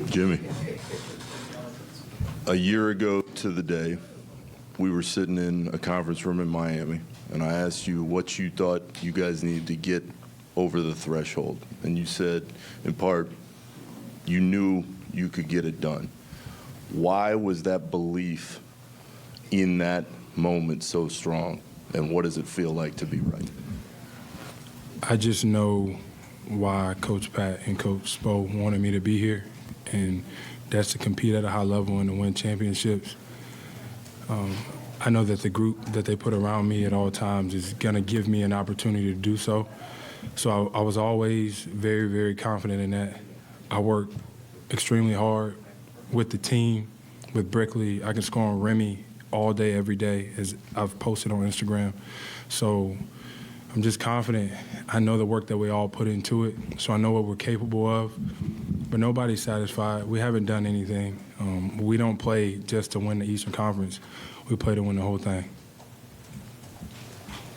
Jimmy, a year ago to the day, we were sitting in a conference room in Miami, and I asked you what you thought you guys needed to get over the threshold. And you said, in part, you knew you could get it done. Why was that belief in that moment so strong, and what does it feel like to be right? I just know why Coach Pat and Coach Spo wanted me to be here, and that's to compete at a high level and to win championships. I know that the group that they put around me at all times is going to give me an opportunity to do so. So I was always very, very confident in that. I work extremely hard with the team, with Brickley. I can score on Remy all day, every day, as I've posted on Instagram. So I'm just confident. I know the work that we all put into it, so I know what we're capable of. But nobody's satisfied. We haven't done anything. We don't play just to win the Eastern Conference. We play to win the whole thing.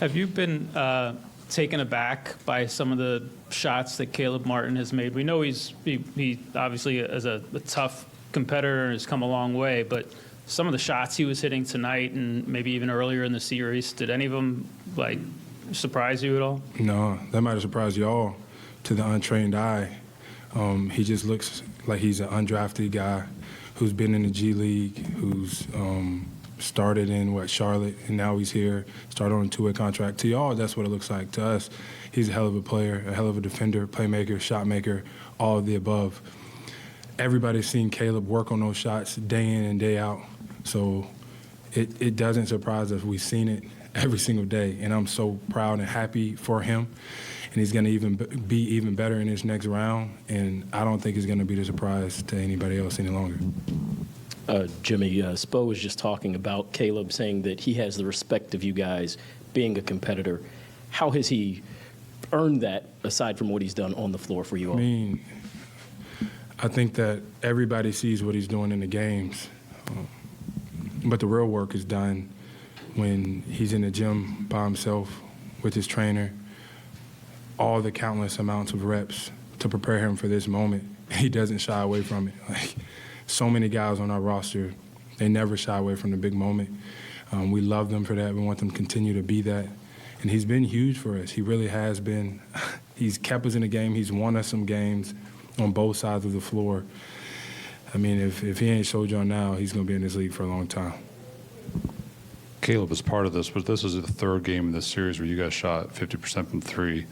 Have you been taken aback by some of the shots that Caleb Martin has made? We know he obviously is a tough competitor and has come a long way, but some of the shots he was hitting tonight and maybe even earlier in the series, did any of them surprise you at all? No, that might have surprised y'all to the untrained eye. He just looks like he's an undrafted guy who's been in the G League, who's started in, Charlotte, and now he's here, started on a two-way contract. To y'all, that's what it looks like. To us, he's a hell of a player, a hell of a defender, playmaker, shot maker, all of the above. Everybody's seen Caleb work on those shots day in and day out, so it doesn't surprise us. We've seen it every single day, and I'm so proud and happy for him. And he's going to be even better in this next round, and I don't think it's going to be a surprise to anybody else any longer. Jimmy, Spo was just talking about Caleb saying that he has the respect of you guys being a competitor. How has he earned that, aside from what he's done on the floor for you all? I think that everybody sees what he's doing in the games, but the real work is done when he's in the gym by himself with his trainer, all the countless amounts of reps to prepare him for this moment. He doesn't shy away from it. So many guys on our roster, they never shy away from the big moment. We love them for that. We want them to continue to be that. And he's been huge for us. He really has been. He's kept us in the game. He's won us some games on both sides of the floor. If he ain't showed y'all now, he's going to be in this league for a long time. Caleb is part of this, but this is the third game in this series where you guys shot 50% from three.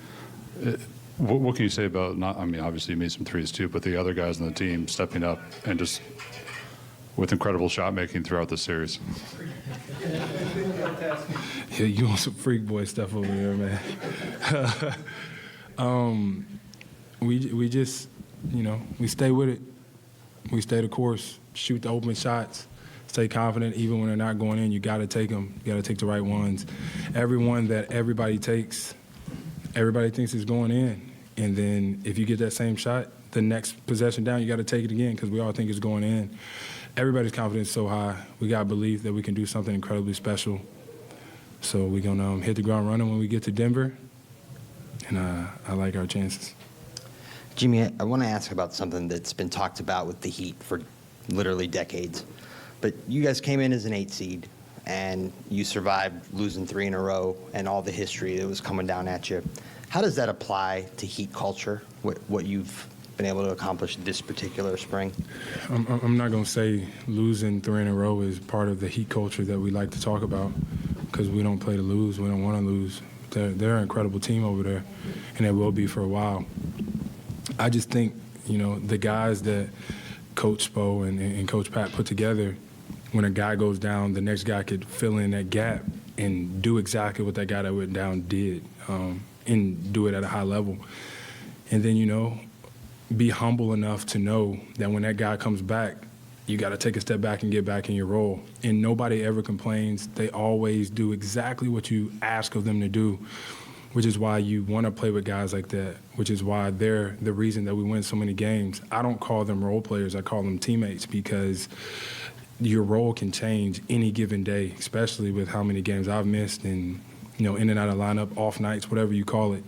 What can you say about, obviously you made some threes too, but the other guys on the team stepping up and just with incredible shot making throughout the series? Yeah, you want some freak boy stuff over there, man. We just, we stay with it. We stay the course, shoot the open shots, stay confident. Even when they're not going in, you got to take them. You got to take the right ones. Every one that everybody takes, everybody thinks it's going in. And then if you get that same shot, the next possession down, you got to take it again because we all think it's going in. Everybody's confidence is so high. We got belief that we can do something incredibly special. So we're going to hit the ground running when we get to Denver, and I like our chances. Jimmy, I want to ask about something that's been talked about with the Heat for literally decades. But you guys came in as an 8 seed, and you survived losing 3 in a row and all the history that was coming down at you. How does that apply to Heat culture, what you've been able to accomplish this particular spring? I'm not going to say losing 3 in a row is part of the Heat culture that we like to talk about because we don't play to lose. We don't want to lose. They're an incredible team over there, and they will be for a while. I just think, the guys that Coach Spo and Coach Pat put together, when a guy goes down, the next guy could fill in that gap and do exactly what that guy that went down did, and do it at a high level. And then, be humble enough to know that when that guy comes back, you got to take a step back and get back in your role. And nobody ever complains. They always do exactly what you ask of them to do, which is why you want to play with guys like that, which is why they're the reason that we win so many games. I don't call them role players. I call them teammates because your role can change any given day, especially with how many games I've missed and, in and out of lineup, off nights, whatever you call it.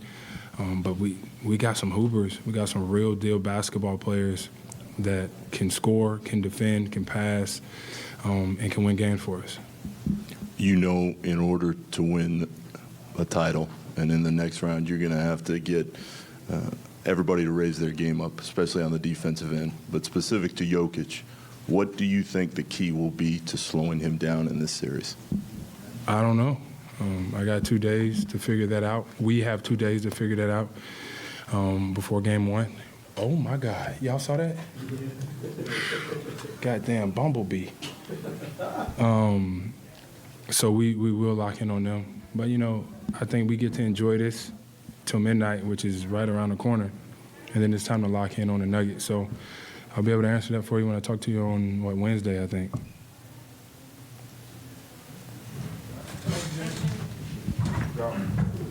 But we got some hoopers. We got some real deal basketball players that can score, can defend, can pass, and can win games for us. You know, in order to win a title, and in the next round, you're going to have to get everybody to raise their game up, especially on the defensive end. But specific to Jokic, what do you think the key will be to slowing him down in this series? I don't know. I got 2 days to figure that out. We have 2 days to figure that out before game one. Oh, my God. Y'all saw that? Goddamn bumblebee. So we will lock in on them. But, you know, I think we get to enjoy this till midnight, which is right around the corner. And then it's time to lock in on the Nuggets. So I'll be able to answer that for you when I talk to you on, Wednesday, I think.